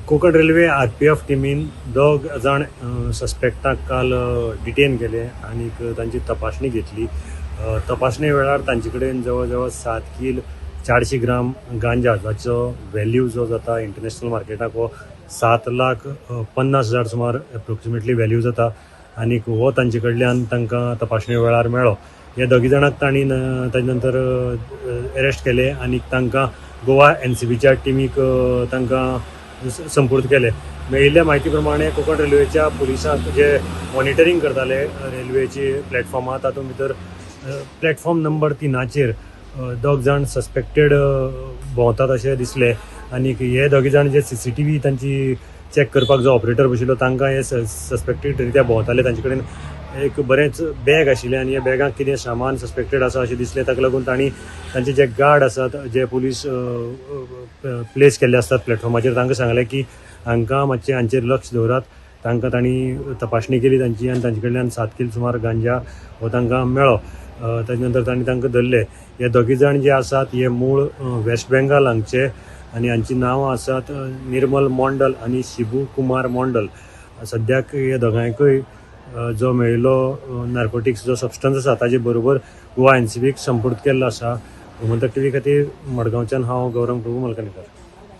Konkan railway RPF टीमीन दोग जाण सस्पेक्टांक काल डिटेन केले आणि तांची तपासणी घेतली. तपासणे वेळार तांचे कडेन जवळ जवळ 7 किल 400 ग्राम गांजा, जाचो व्हॅल्यू जो जाता इंटरनॅशनल मार्केटाक हो 7,50,000 सुमार एप्रोक्सिमेटली व्हॅल्यू जाता. आणि हो तांचे कडल्यान तांकां तपासणे वेळार मेळ्ळो. हे दोगी जाणांक तांणी ताजे नंतर अरेस्ट केले आणि तांकां गोवा एनसीबीच्या टिमीक तांकां संपूर्ण केले. मेळिल्ल्या म्हायती प्रमाणे कोकण रेल्वेच्या पुलिसांक जे मॉनिटरींग करताले रेल्वेची प्लॅटफॉर्मां, तातूंत भितर प्लॅटफॉर्म नंबर 3 दोग जाण सस्पेक्टेड भोंवतात अशें दिसले. आनी हे दोगी जाण जे CCTV तांची चॅक करपाक जो ऑपरेटर बशिल्लो तांकां हे सस्पेक्टेड रित्या भोंवताले. तांचे कडेन एक बरेंच बॅग आशिल्लें आनी ह्या बॅगांत कितें सामान सस्पेक्टेड आसा अशें दिसलें. ताका लागून तांणी तांचे जे गार्ड आसात, जे पुलीस प्लेस केल्ले आसतात प्लॅटफॉर्माचेर, तांकां सांगलें की हांकां मातशें हांचेर लक्ष दवरात. तांकां तांणी तपासणी केली तांची आनी तांचे कडल्यान 7 किल सुमार गांजा हो तांकां मेळ्ळो. ताजे नंतर तांणी तांकां धरले. हे दोगी जाण जे आसात हे मूळ वेस्ट बेंगाल हांगचे आनी हांची नांवां आसात निर्मल मोंडल आनी शिबू कुमार मोंडल. सद्याक हे दोगांयकूय जो मेळिल्लो नार्कोटिक्स जो सबस्टन्स आसा ताजे बरोबर गोवा एनसीबीक संपूर्ण केल्लो आसा. गोमंतक टीव्ही खातीर मडगांवच्यान हांव गौरंग प्रभू मलकानीकर.